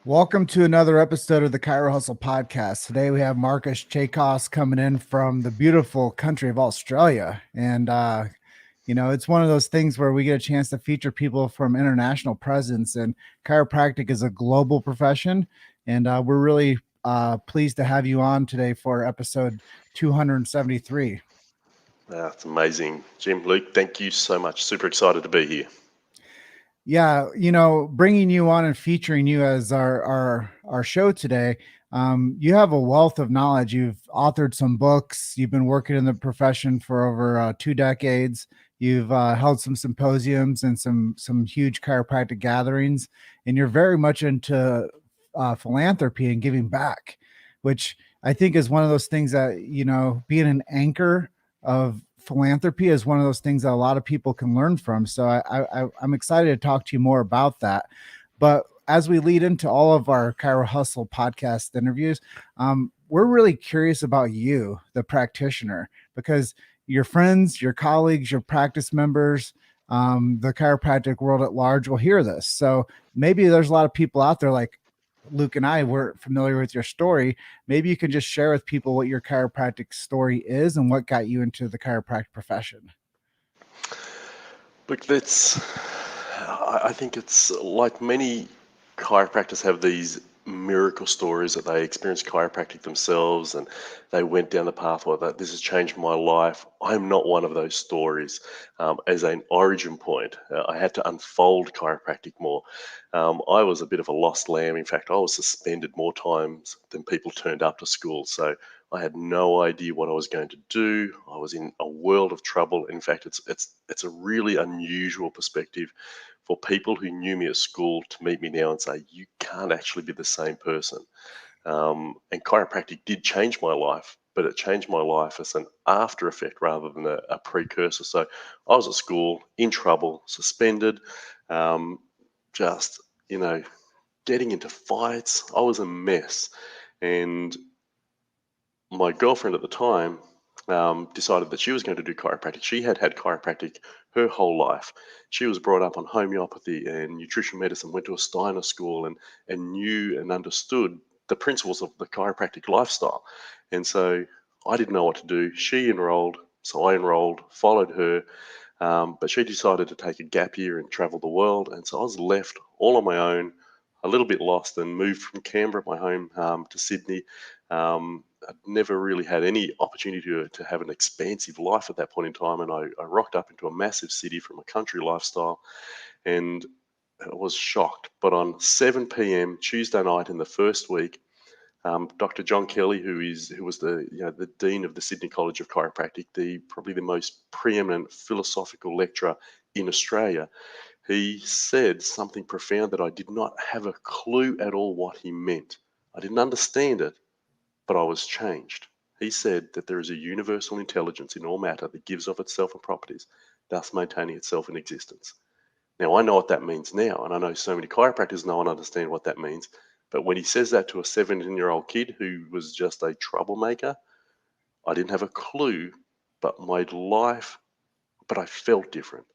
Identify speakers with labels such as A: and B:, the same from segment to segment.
A: Welcome to another episode of the Chiro Hustle podcast. Today we have Marcus Chacos coming in from the beautiful country of Australia. And, it's one of those things where we get a chance to feature people from international presence. And chiropractic is a global profession. And we're really pleased to have you on today for episode 273.
B: That's amazing. Jim, Luke, thank you so much. Super excited to be here.
A: Yeah, bringing you on and featuring you as our show today, you have a wealth of knowledge. You've authored some books. You've been working in the profession for over 2 decades. You've held some symposiums and some huge chiropractic gatherings, and you're very much into philanthropy and giving back, which I think is one of those things that being an anchor of philanthropy is one of those things that a lot of people can learn from. So I'm excited to talk to you more about that. But as we lead into all of our Chiro Hustle podcast interviews, we're really curious about you, the practitioner, because your friends, your colleagues, your practice members, the chiropractic world at large will hear this. So maybe there's a lot of people out there like Luke and I were familiar with your story. Maybe you can just share with people what your chiropractic story is and what got you into the chiropractic profession.
B: Look, I think it's like many chiropractors have these miracle stories that they experienced chiropractic themselves and they went down the pathway that this has changed my life. I'm not one of those stories. As an origin point, I had to unfold chiropractic more. I was a bit of a lost lamb. In fact, I was suspended more times than people turned up to school. So I had no idea what I was going to do. I was in a world of trouble. In fact, it's a really unusual perspective for people who knew me at school to meet me now and say, you can't actually be the same person. And chiropractic did change my life, but it changed my life as an after effect rather than a precursor. So I was at school, in trouble, suspended, just, getting into fights. I was a mess. And my girlfriend at the time decided that she was going to do chiropractic. She had had chiropractic her whole life. She was brought up on homeopathy and nutrition medicine, went to a Steiner school and knew and understood the principles of the chiropractic lifestyle. And so I didn't know what to do. She enrolled, so I enrolled, followed her. But she decided to take a gap year and travel the world. And so I was left all on my own, a little bit lost, and moved from Canberra, my home, to Sydney. I'd never really had any opportunity to have an expansive life at that point in time. And I rocked up into a massive city from a country lifestyle and I was shocked. But on 7 p.m. Tuesday night in the first week, Dr. John Kelly, who was the dean of the Sydney College of Chiropractic, probably the most preeminent philosophical lecturer in Australia, he said something profound that I did not have a clue at all what he meant. I didn't understand it, but I was changed. He said that there is a universal intelligence in all matter that gives of itself and properties, thus maintaining itself in existence. Now, I know what that means now, and I know so many chiropractors know and understand what that means. But when he says that to a 17-year-old kid who was just a troublemaker, I didn't have a clue, but but I felt different.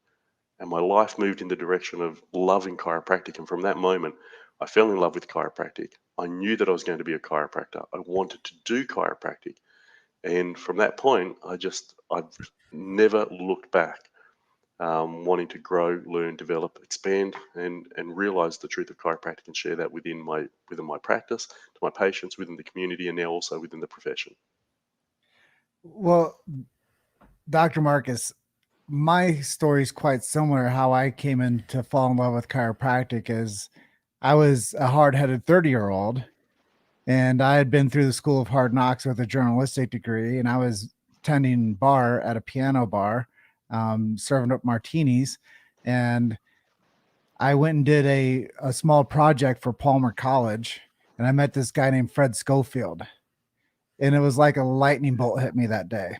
B: And my life moved in the direction of loving chiropractic. And from that moment, I fell in love with chiropractic. I knew that I was going to be a chiropractor. I wanted to do chiropractic. And from that point, I've never looked back, wanting to grow, learn, develop, expand, and realize the truth of chiropractic and share that within my practice, to my patients, within the community, and now also within the profession.
A: Well, Dr. Marcus, my story is quite similar. How I came in to fall in love with chiropractic is I was a hard-headed 30-year-old and I had been through the school of hard knocks with a journalistic degree, and I was tending bar at a piano bar, serving up martinis. And I went and did a small project for Palmer College, and I met this guy named Fred Schofield. And it was like a lightning bolt hit me that day.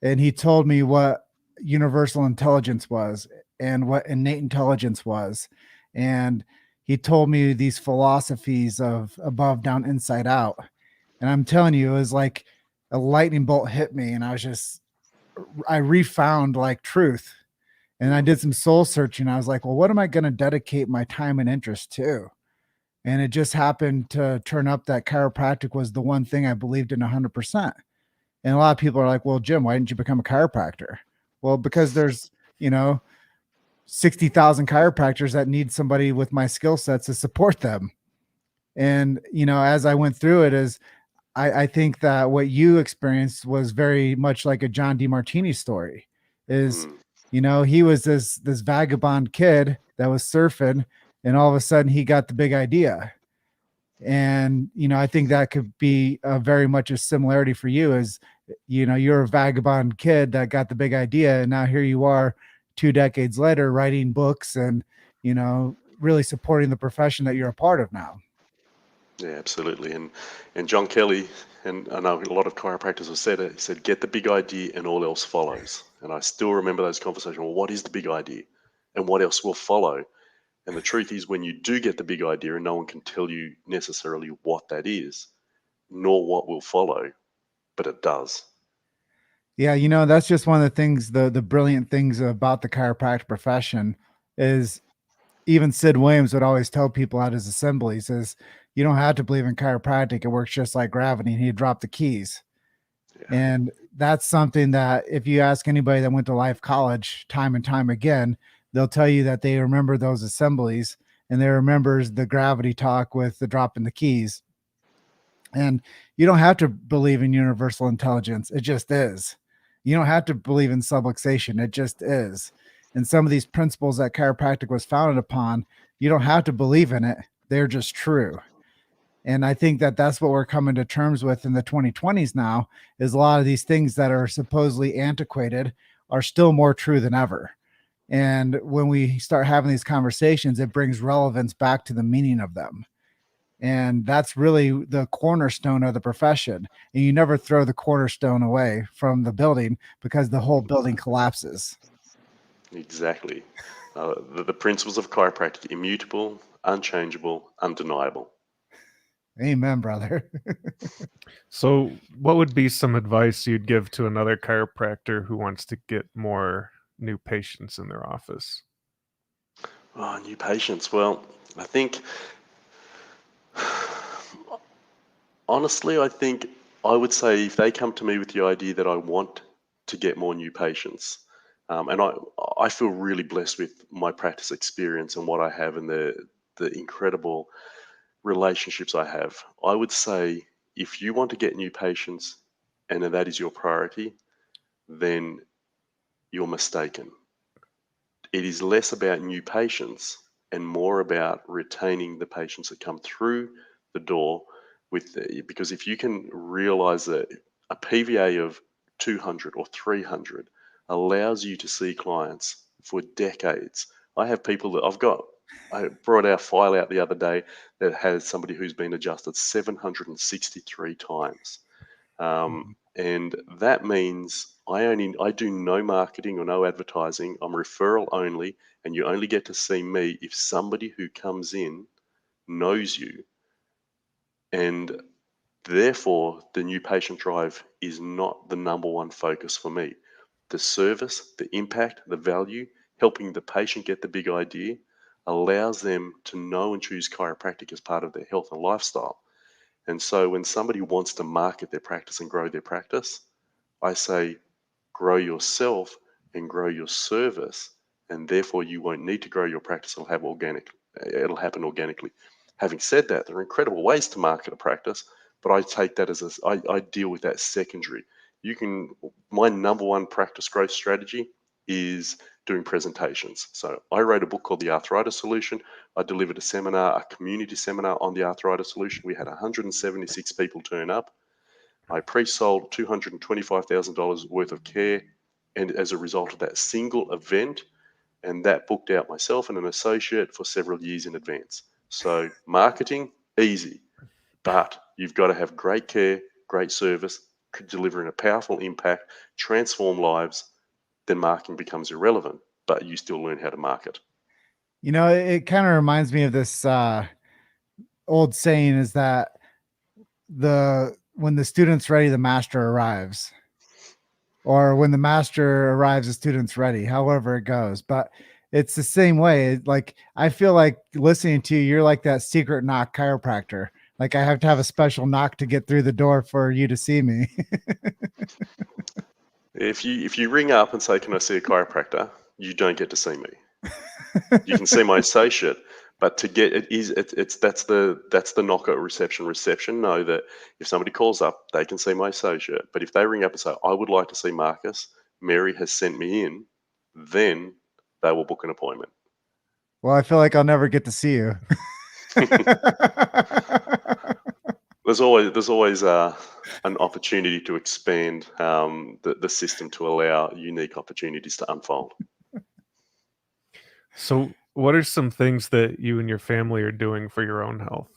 A: And he told me what universal intelligence was and what innate intelligence was. And he told me these philosophies of above, down, inside out. And I'm telling you, it was like a lightning bolt hit me. And I refound like truth. And I did some soul searching. I was like, well, what am I going to dedicate my time and interest to? And it just happened to turn up that chiropractic was the one thing I believed in 100%. And a lot of people are like, well, Jim, why didn't you become a chiropractor? Well, because there's, you know, 60,000 chiropractors that need somebody with my skill sets to support them. And, as I went through it, I think that what you experienced was very much like a John DeMartini story. Is
B: Mm.
A: he was this vagabond kid that was surfing, and all of a sudden he got the big idea. And I think that could be very much a similarity for you. As you're a vagabond kid that got the big idea, and now here you are, 2 decades later, writing books and really supporting the profession that you're a part of now.
B: Yeah, absolutely. And John Kelly, and I know a lot of chiropractors have said it. He said, "Get the big idea, and all else follows." And I still remember those conversations. Well, what is the big idea, and what else will follow? And the truth is, when you do get the big idea, and no one can tell you necessarily what that is, nor what will follow, but it does.
A: Yeah, that's just one of the things, the brilliant things about the chiropractic profession is, even Sid Williams would always tell people at his assemblies is, you don't have to believe in chiropractic. It works just like gravity. And he'd drop the keys.
B: Yeah,
A: And that's something that if you ask anybody that went to Life College time and time again, they'll tell you that they remember those assemblies and they remembers the gravity talk with the dropping the keys. And you don't have to believe in universal intelligence. It just is. You don't have to believe in subluxation. It just is. And some of these principles that chiropractic was founded upon, you don't have to believe in it. They're just true. And I think that that's what we're coming to terms with in the 2020s now, is a lot of these things that are supposedly antiquated are still more true than ever. And when we start having these conversations, it brings relevance back to the meaning of them. And that's really the cornerstone of the profession. And you never throw the cornerstone away from the building because the whole building collapses.
B: exactly. The principles of chiropractic: immutable, unchangeable, undeniable.
A: Amen, brother.
C: So, what would be some advice you'd give to another chiropractor who wants to get more new patients in their office?
B: Oh, new patients. Well, I think, honestly, I think I would say if they come to me with the idea that I want to get more new patients, and I feel really blessed with my practice experience and what I have and the incredible relationships I have. I would say if you want to get new patients and that is your priority, then you're mistaken. It is less about new patients and more about retaining the patients that come through the door because if you can realize that a PVA of 200 or 300 allows you to see clients for decades. I have people that I brought our file out the other day that has somebody who's been adjusted 763 times. And that means I do no marketing or no advertising. I'm referral only, and you only get to see me if somebody who comes in knows you, and therefore the new patient drive is not the number one focus for me. The service, the impact, the value, helping the patient get the big idea allows them to know and choose chiropractic as part of their health and lifestyle. And so when somebody wants to market their practice and grow their practice, I say grow yourself and grow your service, and therefore you won't need to grow your practice. It'll happen organically. Having said that, there are incredible ways to market a practice, but I take that I deal with that secondary. My number one practice growth strategy is doing presentations. So I wrote a book called The Arthritis Solution. I delivered a community seminar on the arthritis solution. We had 176 people turn up. I pre-sold $225,000 worth of care, and as a result of that single event, and that booked out myself and an associate for several years in advance. So marketing, easy, but you've got to have great care, great service, delivering a powerful impact, transform lives. Then marketing becomes irrelevant, but you still learn how to market.
A: It kind of reminds me of this old saying is that the when the student's ready, the master arrives, or when the master arrives, the student's ready, however it goes. But it's the same way. Like, I feel like listening to you, you're like that secret knock chiropractor. Like, I have to have a special knock to get through the door for you to see me.
B: If you ring up and say, "Can I see a chiropractor?" you don't get to see me. You can see my associate, but to get it's that's the knock at reception. Reception know that if somebody calls up, they can see my associate. But if they ring up and say, "I would like to see Marcus," Mary has sent me in, then they will book an appointment.
A: Well, I feel like I'll never get to see you.
B: There's always an opportunity to expand the system to allow unique opportunities to unfold.
C: So, what are some things that you and your family are doing for your own health?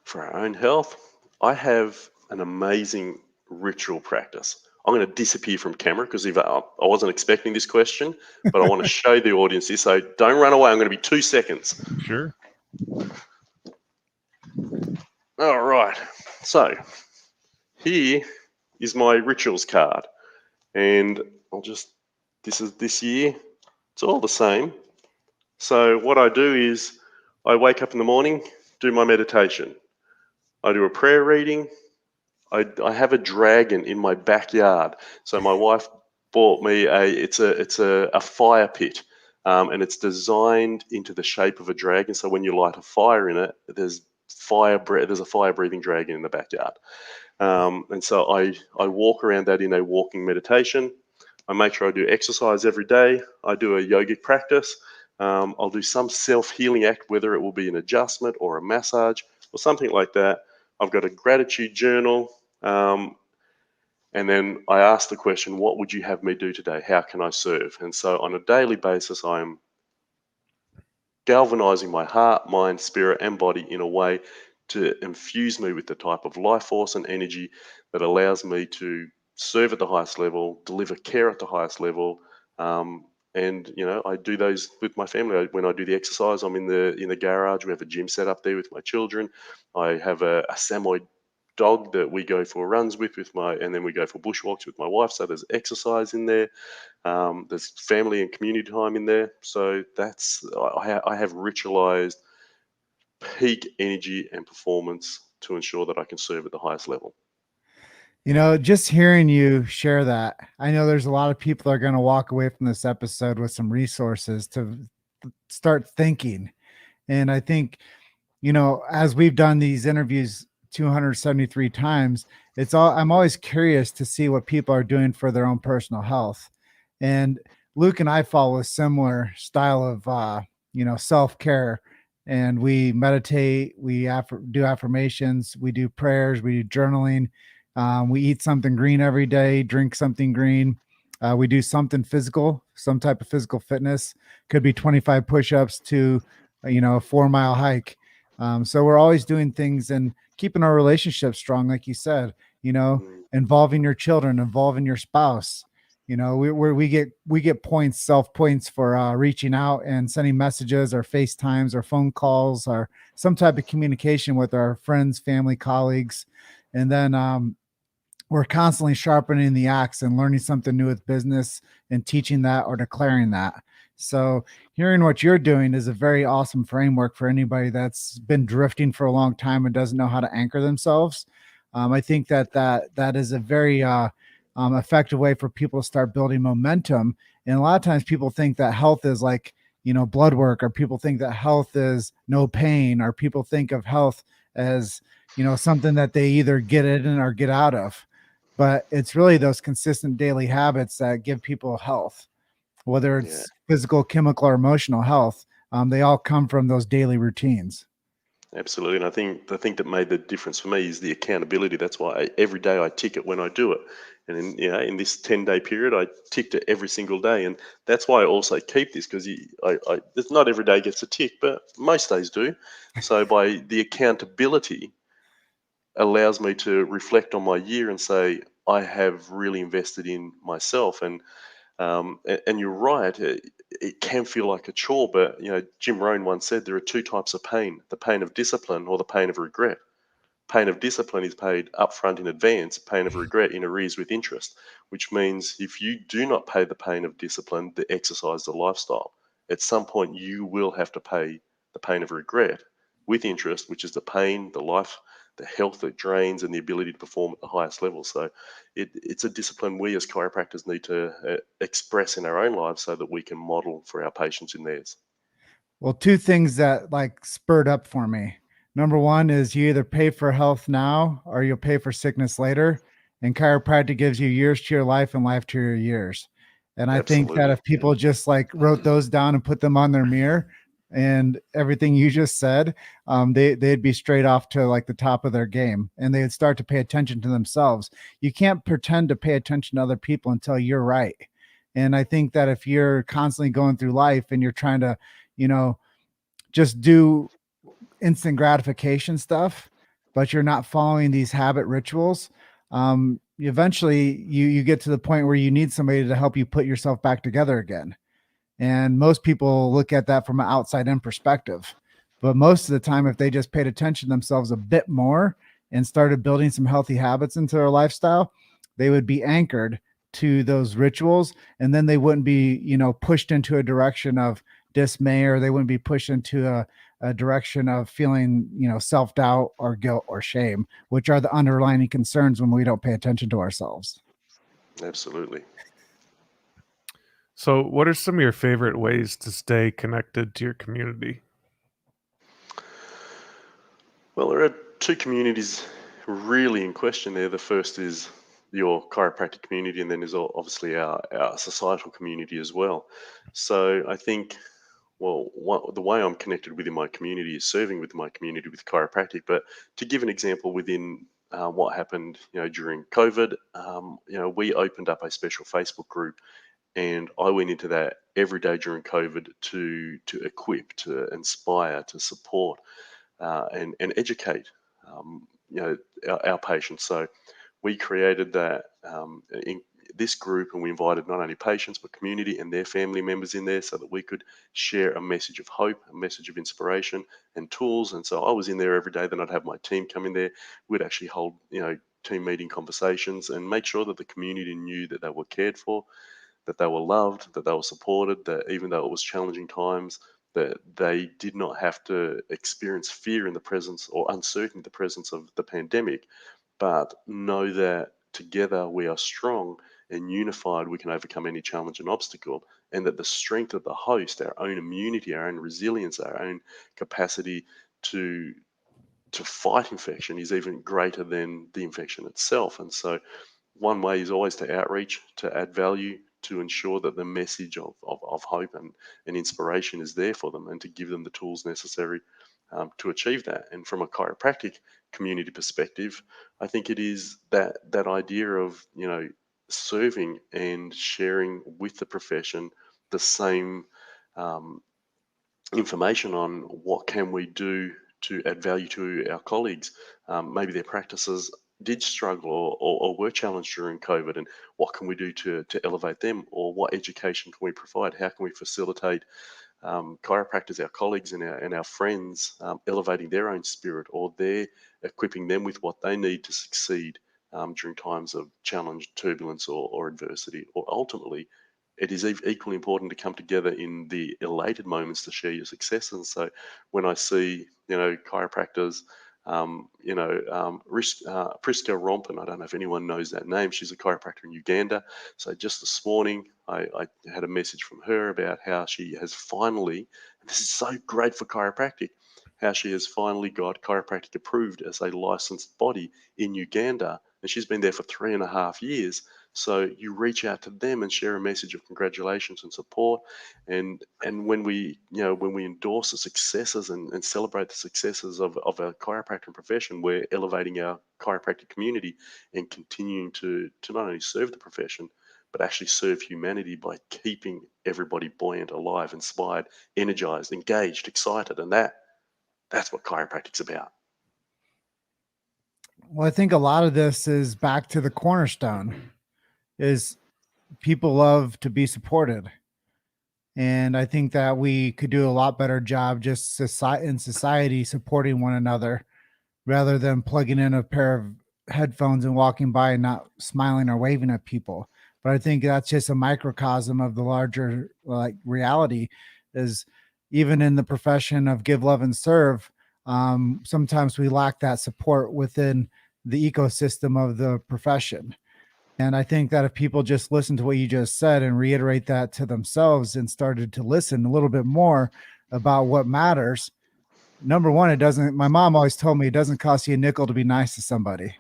B: For our own health, I have an amazing ritual practice. I'm going to disappear from camera because I wasn't expecting this question, but I want to show the audience this. So don't run away. I'm going to be 2 seconds.
C: Sure.
B: All right. So here is my rituals card. And this is this year. It's all the same. So what I do is I wake up in the morning, do my meditation. I do a prayer reading. I have a dragon in my backyard. So my wife bought me a fire pit, and it's designed into the shape of a dragon. So when you light a fire in it, there's a fire breathing dragon in the backyard. And so I walk around that in a walking meditation. I make sure I do exercise every day. I do a yogic practice. I'll do some self-healing act, whether it will be an adjustment or a massage or something like that. I've got a gratitude journal. And then I ask the question, what would you have me do today? How can I serve? And so on a daily basis, I'm galvanizing my heart, mind, spirit, and body in a way to infuse me with the type of life force and energy that allows me to serve at the highest level, deliver care at the highest level. And I do those with my family. When I do the exercise, I'm in the garage. We have a gym set up there with my children. I have a Samoyed dog that we go for runs and then we go for bushwalks with my wife. So there's exercise in there. There's family and community time in there. So I have ritualized peak energy and performance to ensure that I can serve at the highest level.
A: Just hearing you share that, I know there's a lot of people that are going to walk away from this episode with some resources to start thinking. And I think, as we've done these interviews 273 times, I'm always curious to see what people are doing for their own personal health. And Luke and I follow a similar style of, self-care, and we meditate, we do affirmations, we do prayers, we do journaling. We eat something green every day, drink something green. We do something physical, some type of physical fitness. Could be 25 push-ups to, a 4-mile hike. So we're always doing things and keeping our relationship strong, like you said, involving your children, involving your spouse. We get points, self points for reaching out and sending messages or FaceTimes or phone calls or some type of communication with our friends, family, colleagues. And then we're constantly sharpening the axe and learning something new with business and teaching that or declaring that. So hearing what you're doing is a very awesome framework for anybody that's been drifting for a long time and doesn't know how to anchor themselves. I think that is a very effective way for people to start building momentum. And a lot of times people think that health is like, blood work, or people think that health is no pain, or people think of health as, something that they either get in or get out of. But it's really those consistent daily habits that give people health, whether
B: Yeah,
A: it's physical, chemical, or emotional health. They all come from those daily routines.
B: absolutely. And I think the thing that made the difference for me is the accountability. That's why every day I tick it when I do it. And in this 10-day period, I ticked it every single day. And that's why I also keep this, because it's not every day gets a tick, but most days do. So by the accountability allows me to reflect on my year and say, I have really invested in myself. And you're right, it can feel like a chore, but Jim Rohn once said there are two types of pain: the pain of discipline or the pain of regret. Pain of discipline is paid upfront in advance, pain of regret in arrears with interest, which means if you do not pay the pain of discipline, the exercise, the lifestyle, at some point you will have to pay the pain of regret with interest, which is the pain, the life, the health that drains, and the ability to perform at the highest level. So it's a discipline we as chiropractors need to express in our own lives so that we can model for our patients in theirs.
A: Well, two things that like spurred up for me. Number one is you either pay for health now or you'll pay for sickness later. And chiropractic gives you years to your life and life to your years. And I think that
B: Absolutely.
A: if people just like wrote those down and put them on their mirror and everything you just said, they'd be straight off to like the top of their game and they'd start to pay attention to themselves. You can't pretend to pay attention to other people until you're right. And I think that if you're constantly going through life and you're trying to, you know, just do instant gratification stuff, but you're not following these habit rituals, eventually you get to the point where you need somebody to help you put yourself back together again. And most people look at that from an outside in perspective. But most of the time, if they just paid attention to themselves a bit more and started building some healthy habits into their lifestyle, they would be anchored to those rituals. And then they wouldn't be, pushed into a direction of dismay, or they wouldn't be pushed into a direction of feeling, self-doubt or guilt or shame, which are the underlying concerns when we don't pay attention to ourselves.
B: Absolutely.
C: So, what are some of your favorite ways to stay connected to your community?
B: Well, there are two communities really in question there. The first is your chiropractic community, and then there's obviously our societal community as well. So I think, well, the way I'm connected within my community is serving with my community with chiropractic. But to give an example within what happened, during COVID, we opened up a special Facebook group, and I went into that every day during COVID to equip, to inspire, to support, and educate, our patients. So we created that in this group, and we invited not only patients but community and their family members in there so that we could share a message of hope, a message of inspiration and tools. And so I was in there every day. Then I'd have my team come in there. We'd actually hold team meeting conversations and make sure that the community knew that they were cared for, that they were loved, that they were supported, that even though it was challenging times, that they did not have to experience fear in the presence or uncertainty in the presence of the pandemic, but know that together we are strong and unified, we can overcome any challenge and obstacle, and that the strength of the host, our own immunity, our own resilience, our own capacity to fight infection is even greater than the infection itself. And so one way is always to outreach, to add value, to ensure that the message of hope and inspiration is there for them, and to give them the tools necessary to achieve that. And from a chiropractic community perspective, I think it is that idea of serving and sharing with the profession the same um, information on what can we do to add value to our colleagues. Maybe their practices did struggle or were challenged during COVID, and what can we do to elevate them, or what education can we provide? How can we facilitate chiropractors, our colleagues and our friends, elevating their own spirit, or they're equipping them with what they need to succeed during times of challenge, turbulence, or adversity, or ultimately it is equally important to come together in the elated moments to share your successes. So when I see, chiropractors, Priska Rompen, I don't know if anyone knows that name. She's a chiropractor in Uganda. So just this morning, I had a message from her about how she has finally, and this is so great for chiropractic, how she has finally got chiropractic approved as a licensed body in Uganda. And she's been there for 3.5 years. So you reach out to them and share a message of congratulations and support. And when we endorse the successes and celebrate the successes of our chiropractic profession, we're elevating our chiropractic community and continuing to not only serve the profession, but actually serve humanity by keeping everybody buoyant, alive, inspired, energized, engaged, excited. And that's what chiropractic's about.
A: Well, I think a lot of this is back to the cornerstone is people love to be supported. And I think that we could do a lot better job just in society supporting one another rather than plugging in a pair of headphones and walking by and not smiling or waving at people. But I think that's just a microcosm of the larger like reality is even in the profession of give, love, and serve. Sometimes we lack that support within the ecosystem of the profession. And I think that if people just listen to what you just said and reiterate that to themselves and started to listen a little bit more about what matters, number one, it doesn't, my mom always told me it doesn't cost you a nickel to be nice to somebody.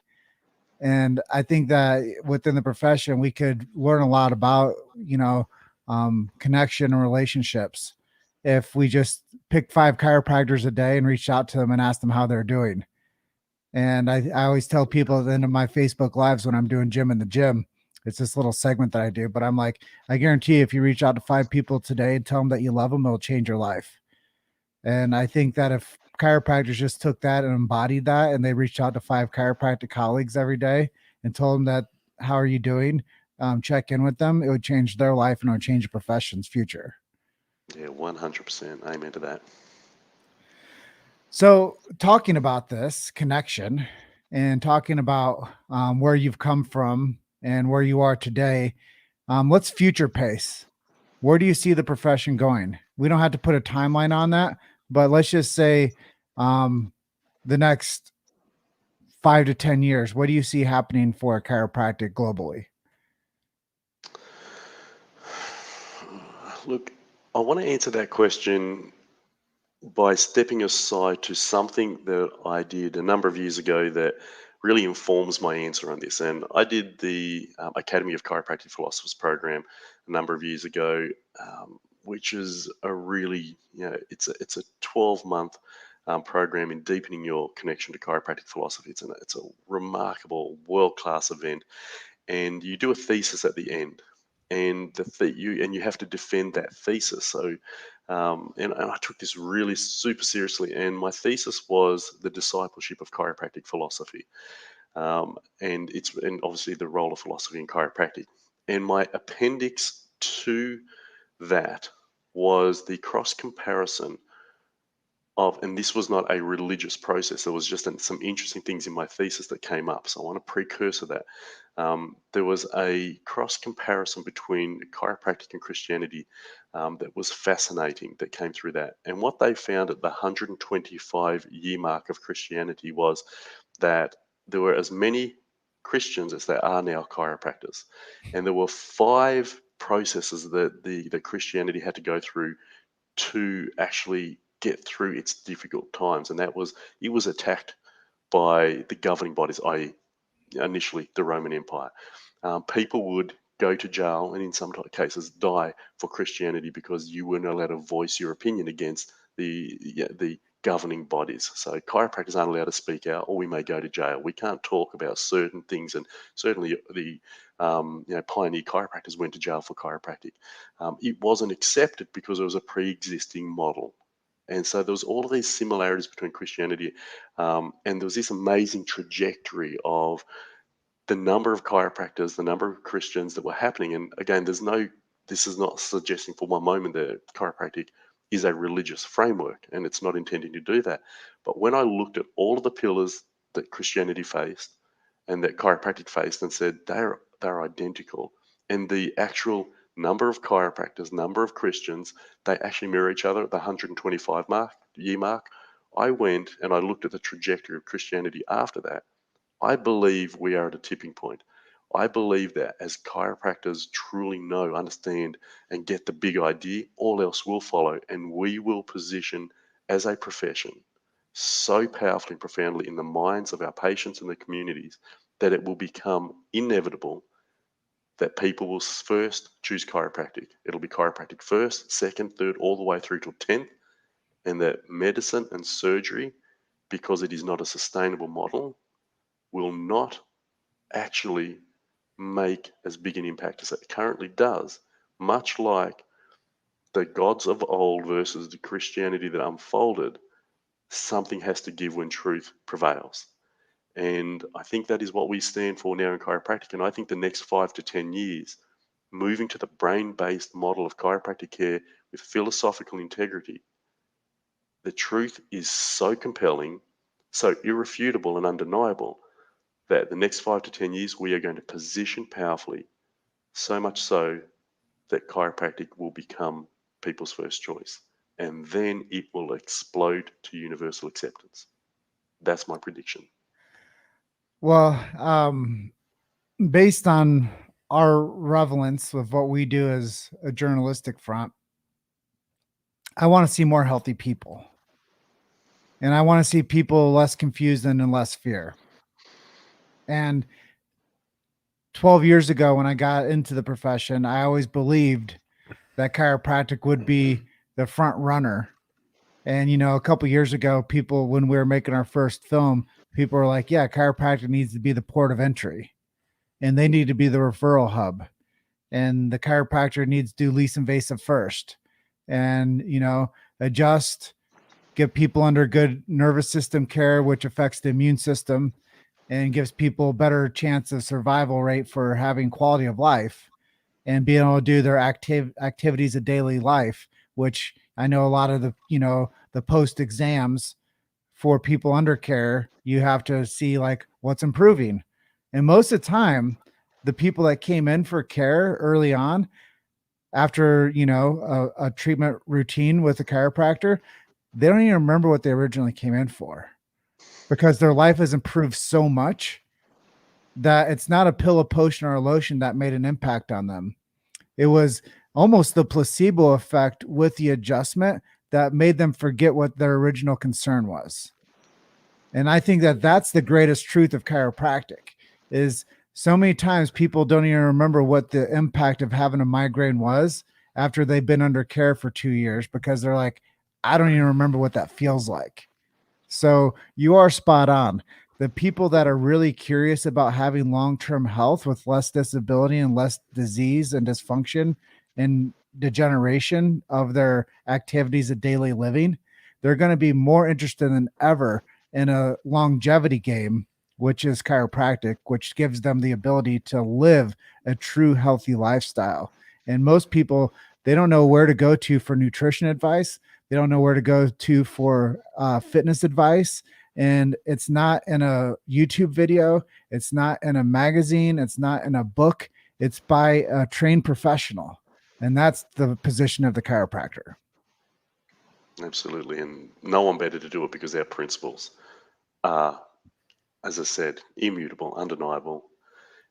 A: And I think that within the profession, we could learn a lot about, connection and relationships if we just picked 5 chiropractors a day and reached out to them and asked them how they're doing. And I always tell people at the end of my Facebook lives when I'm doing gym in the gym, it's this little segment that I do, but I'm like, I guarantee if you reach out to 5 people today and tell them that you love them, it'll change your life. And I think that if chiropractors just took that and embodied that and they reached out to 5 chiropractic colleagues every day and told them that, how are you doing? Check in with them, it would change their life and it would change the profession's future.
B: Yeah, 100%. Amen to that.
A: So, talking about this connection and talking about where you've come from and where you are today, let's future pace. Where do you see the profession going? We don't have to put a timeline on that, but let's just say um, the next 5 to 10 years. What do you see happening for chiropractic globally?
B: Look, I want to answer that question by stepping aside to something that I did a number of years ago that really informs my answer on this. And I did the Academy of Chiropractic Philosophers program a number of years ago, which is a really, it's a 12-month program in deepening your connection to chiropractic philosophy. It's a remarkable, world-class event, and you do a thesis at the end, and you have to defend that thesis. So, and I took this really super seriously, and my thesis was the discipleship of chiropractic philosophy, and obviously the role of philosophy in chiropractic. And my appendix to that was the cross comparison of, and this was not a religious process. There was just some interesting things in my thesis that came up. So I want to precursor that. There was a cross comparison between chiropractic and Christianity that was fascinating that came through that. And what they found at the 125-year mark of Christianity was that there were as many Christians as there are now chiropractors. And there were 5 processes that Christianity had to go through to actually get through its difficult times. And that was, it was attacked by the governing bodies, i.e., initially the Roman Empire. People would go to jail and in some cases die for Christianity because you weren't allowed to voice your opinion against the governing bodies. So chiropractors aren't allowed to speak out, or we may go to jail. We can't talk about certain things, and certainly the pioneer chiropractors went to jail for chiropractic. It wasn't accepted because it was a pre-existing model. And so there was all of these similarities between Christianity, and there was this amazing trajectory of the number of chiropractors, the number of Christians that were happening. And again, this is not suggesting for one moment that chiropractic is a religious framework, and it's not intending to do that. But when I looked at all of the pillars that Christianity faced and that chiropractic faced and said they're identical, and the actual number of chiropractors, number of Christians, they actually mirror each other at the 125-year mark. I went and I looked at the trajectory of Christianity after that. I believe we are at a tipping point. I believe that as chiropractors truly know, understand, and get the big idea, all else will follow, and we will position as a profession so powerfully and profoundly in the minds of our patients and the communities that it will become inevitable that people will first choose chiropractic. It'll be chiropractic first, second, third, all the way through till 10th, and that medicine and surgery, because it is not a sustainable model, will not actually make as big an impact as it currently does, much like the gods of old versus the Christianity that unfolded. Something has to give when truth prevails. And I think that is what we stand for now in chiropractic. And I think the next 5 to 10 years, moving to the brain based model of chiropractic care with philosophical integrity, the truth is so compelling, so irrefutable and undeniable that the next 5 to 10 years we are going to position powerfully, so much so that chiropractic will become people's first choice. And then it will explode to universal acceptance. That's my prediction.
A: Well, based on our relevance with what we do as a journalistic front, I want to see more healthy people. And I want to see people less confused and in less fear. And 12 years ago, when I got into the profession, I always believed that chiropractic would be the front runner. And, a couple years ago, people, when we were making our first film, people were like, yeah, chiropractic needs to be the port of entry and they need to be the referral hub. And the chiropractor needs to do least invasive first and, adjust, get people under good nervous system care, which affects the immune system and gives people a better chance of survival rate for having quality of life and being able to do their activities of daily life, which I know a lot of the post exams for people under care, you have to see like what's improving. And most of the time, the people that came in for care early on after, a treatment routine with a chiropractor, they don't even remember what they originally came in for because their life has improved so much that it's not a pill, a potion, or a lotion that made an impact on them. It was almost the placebo effect with the adjustment that made them forget what their original concern was. And I think that that's the greatest truth of chiropractic is so many times people don't even remember what the impact of having a migraine was after they've been under care for 2 years because they're like, I don't even remember what that feels like. So you are spot on. The people that are really curious about having long-term health with less disability and less disease and dysfunction and degeneration of their activities of daily living, they're going to be more interested than ever in a longevity game, which is chiropractic, which gives them the ability to live a true healthy lifestyle. And most people, they don't know where to go to for nutrition advice. They don't know where to go to for fitness advice. And it's not in a YouTube video. It's not in a magazine. It's not in a book. It's by a trained professional. And that's the position of the chiropractor.
B: Absolutely. And no one better to do it because our principles are, as I said, immutable, undeniable,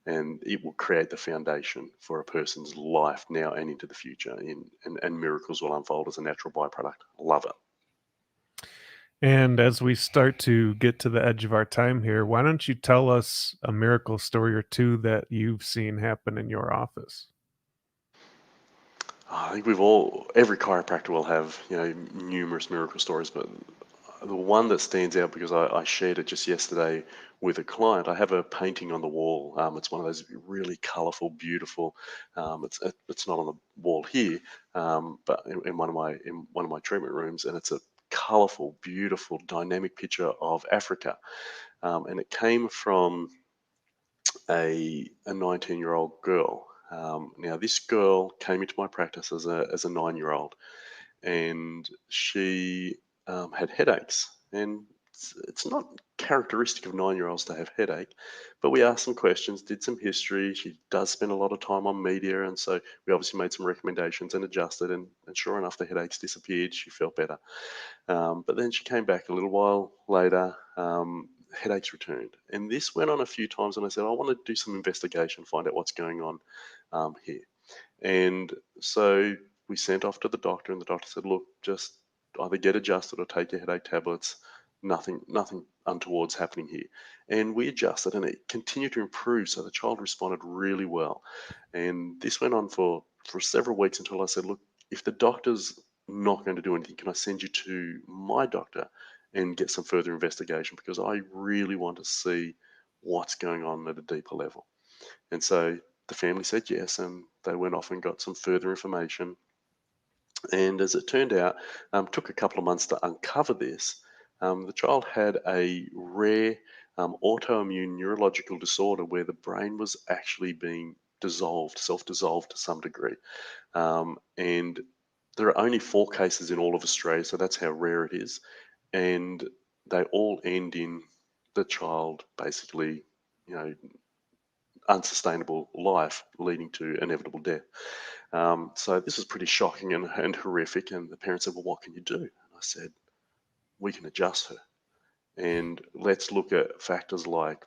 B: and it will create the foundation for a person's life now and into the future. And miracles will unfold as a natural byproduct. Love it.
C: And as we start to get to the edge of our time here, why don't you tell us a miracle story or two that you've seen happen in your office?
B: I think every chiropractor will have, numerous miracle stories, but the one that stands out because I shared it just yesterday with a client. I have a painting on the wall. It's one of those really colourful, beautiful. It's not on the wall here, but in one of my treatment rooms, and it's a colourful, beautiful, dynamic picture of Africa, and it came from a 19-year-old girl. Now, this girl came into my practice as a 9-year-old, and she had headaches. And it's not characteristic of 9-year-olds to have headache, but we asked some questions, did some history. She does spend a lot of time on media, and so we obviously made some recommendations and adjusted. And sure enough, the headaches disappeared. She felt better. But then she came back a little while later. Headaches returned, and this went on a few times. And I said, I want to do some investigation, find out what's going on here. And so we sent off to the doctor, and the doctor said, look, just either get adjusted or take your headache tablets. Nothing untoward's happening here. And we adjusted, and it continued to improve. So the child responded really well. And this went on for several weeks until I said, look, if the doctor's not going to do anything, can I send you to my doctor and get some further investigation? Because I really want to see what's going on at a deeper level. And so the family said yes, and they went off and got some further information. And as it turned out, took a couple of months to uncover this. The child had a rare autoimmune neurological disorder where the brain was actually being dissolved, self-dissolved to some degree. And there are only 4 cases in all of Australia, so that's how rare it is. And they all end in the child basically, you know, unsustainable life leading to inevitable death. So this was pretty shocking and horrific. And the parents said, "Well, what can you do?" And I said, "We can adjust her. And let's look at factors like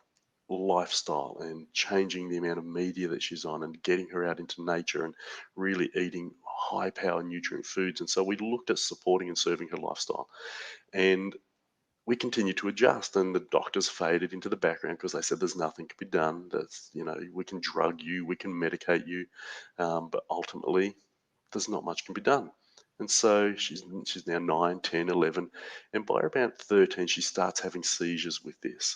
B: lifestyle and changing the amount of media that she's on and getting her out into nature and really eating high power nutrient foods." And so we looked at supporting and serving her lifestyle. And we continued to adjust, and the doctors faded into the background because they said there's nothing can be done. That's, you know, we can drug you, we can medicate you, but ultimately there's not much can be done. And so she's now 9, 10, 11, and by about 13 she starts having seizures with this,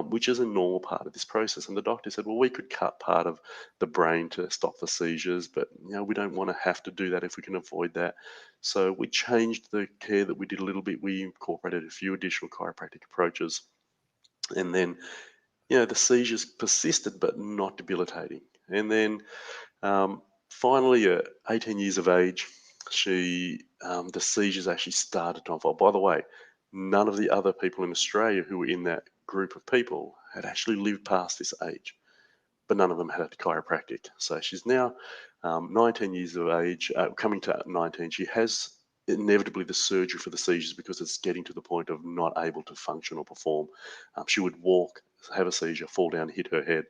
B: which is a normal part of this process. And the doctor said, well, we could cut part of the brain to stop the seizures, but we don't want to have to do that if we can avoid that. So we changed the care that we did a little bit. We incorporated a few additional chiropractic approaches, and then the seizures persisted but not debilitating. And then finally, at 18 years of age, the seizures actually started to unfold. By the way, none of the other people in Australia who were in that group of people had actually lived past this age, but none of them had a chiropractic. So she's now 19 years of age, coming to 19. She has inevitably the surgery for the seizures because it's getting to the point of not able to function or perform. She would walk, have a seizure, fall down, hit her head.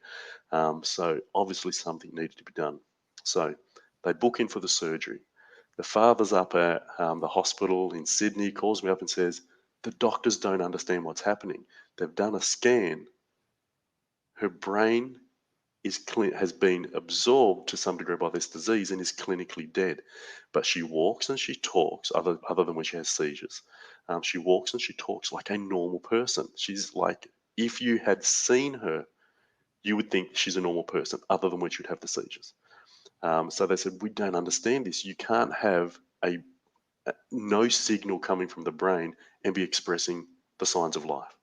B: So obviously something needed to be done. So they book in for the surgery. The father's up at the hospital in Sydney, calls me up and says, the doctors don't understand what's happening. They've done a scan. Her brain has been absorbed to some degree by this disease and is clinically dead. But she walks and she talks, other than when she has seizures. She walks and she talks like a normal person. She's like, if you had seen her, you would think she's a normal person, other than when she'd have the seizures. So they said, we don't understand this. You can't have no signal coming from the brain and be expressing the signs of life.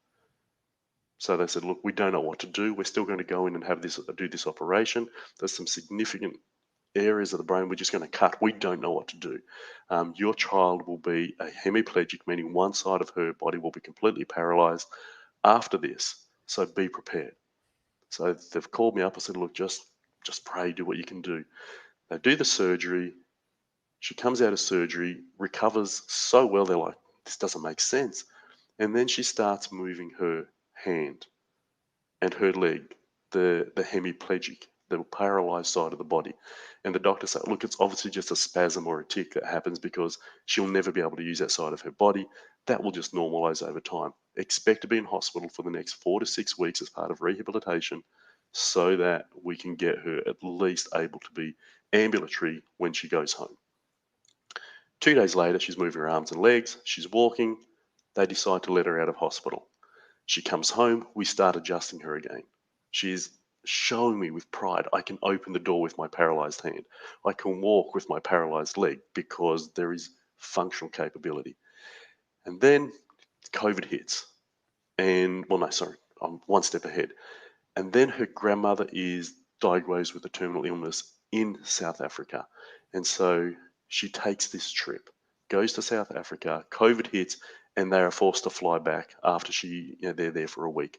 B: So they said, look, we don't know what to do. We're still going to go in and do this operation. There's some significant areas of the brain we're just going to cut. We don't know what to do. Your child will be a hemiplegic, meaning one side of her body will be completely paralyzed after this. So be prepared. So they've called me up. I said, look, just pray, do what you can do. They do the surgery. She comes out of surgery, recovers so well. They're like, this doesn't make sense. And then she starts moving her hand and her leg, the hemiplegic, the paralyzed side of the body. And the doctor said, look, it's obviously just a spasm or a tic that happens because she'll never be able to use that side of her body. That will just normalize over time. Expect to be in hospital for the next 4 to 6 weeks as part of rehabilitation so that we can get her at least able to be ambulatory when she goes home. 2 days later, she's moving her arms and legs, she's walking. They decide to let her out of hospital. She comes home, we start adjusting her again. She's showing me with pride, I can open the door with my paralyzed hand. I can walk with my paralyzed leg because there is functional capability. And then COVID hits. And, well, no, sorry, I'm one step ahead. And then her grandmother is diagnosed with a terminal illness in South Africa. And so she takes this trip, goes to South Africa, COVID hits, and they are forced to fly back after they're there for a week.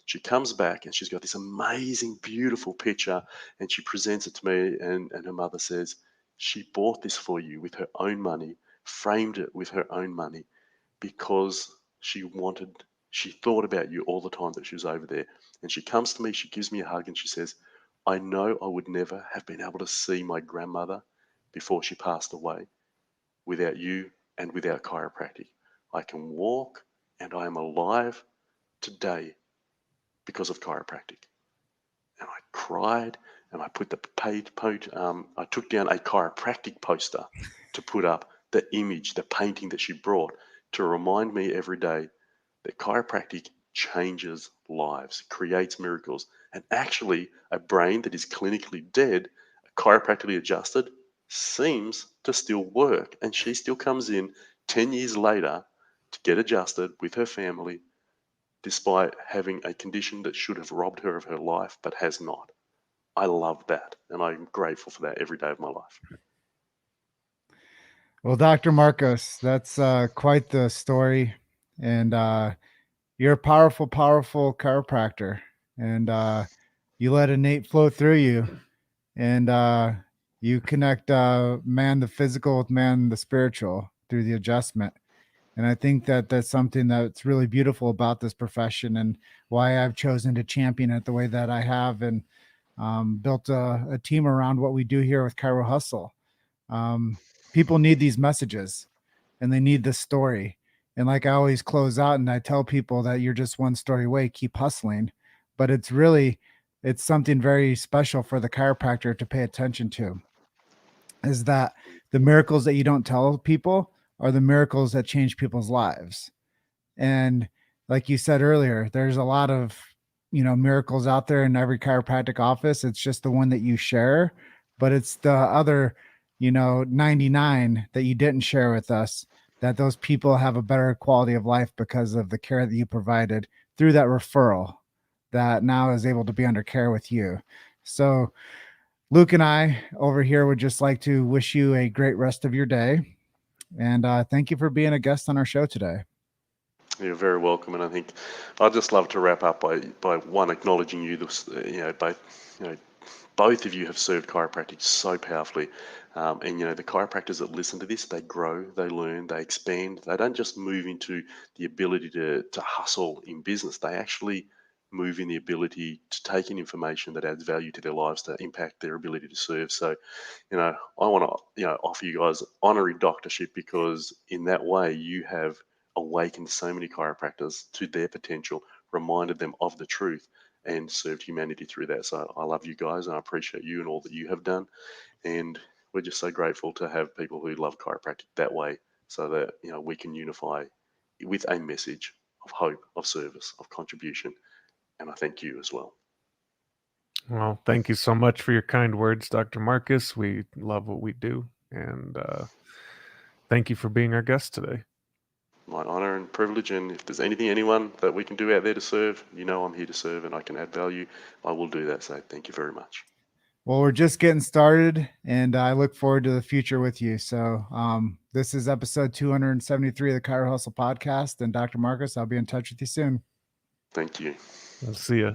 B: She comes back and she's got this amazing, beautiful picture, and she presents it to me, and her mother says, she bought this for you with her own money, framed it with her own money, because she thought about you all the time that she was over there. And she comes to me, she gives me a hug, and she says, I know I would never have been able to see my grandmother before she passed away without you and without chiropractic. I can walk and I am alive today because of chiropractic. And I cried, and I put I took down a chiropractic poster to put up the image, the painting that she brought to remind me every day that chiropractic changes lives, creates miracles, and actually a brain that is clinically dead, chiropractically adjusted, seems to still work. And she still comes in 10 years later to get adjusted with her family, despite having a condition that should have robbed her of her life but has not. I love that, and I'm grateful for that every day of my life.
A: Well, Dr. Marcos, that's quite the story. And you're a powerful, powerful chiropractor, and you let innate flow through you, and you connect man the physical with man the spiritual through the adjustment. And I think that that's something that's really beautiful about this profession, and why I've chosen to champion it the way that I have, and built a team around what we do here with Chiro Hustle. Um, People need these messages, and they need this story. And like I always close out and I tell people that you're just one story away, keep hustling. But it's something very special for the chiropractor to pay attention to, is that the miracles that you don't tell people are the miracles that change people's lives. And like you said earlier, there's a lot of, miracles out there in every chiropractic office. It's just the one that you share, but it's the other, 99 that you didn't share with us, that those people have a better quality of life because of the care that you provided through that referral that now is able to be under care with you. So Luke and I over here would just like to wish you a great rest of your day. And thank you for being a guest on our show today.
B: You're very welcome, and I think I'd just love to wrap up by one acknowledging you. This, both of you have served chiropractic so powerfully, and the chiropractors that listen to this, they grow, they learn, they expand. They don't just move into the ability to hustle in business. They actually move in the ability to take in information that adds value to their lives to impact their ability to serve. So, I want to offer you guys honorary doctorship, because in that way you have awakened so many chiropractors to their potential, reminded them of the truth, and served humanity through that. So I love you guys, and I appreciate you and all that you have done. And we're just so grateful to have people who love chiropractic that way, so that we can unify with a message of hope, of service, of contribution. And I thank you as well.
C: Well, thank you so much for your kind words, Dr. Marcus. We love what we do, and thank you for being our guest today.
B: My honor and privilege, and if there's anyone that we can do out there to serve, I'm here to serve and I can add value, I will do that. So thank you very much.
A: Well, we're just getting started, and I look forward to the future with you. So this is episode 273 of the Chiro Hustle podcast, and Dr. Marcus, I'll be in touch with you soon.
B: Thank you.
C: I'll see ya.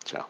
B: Ciao.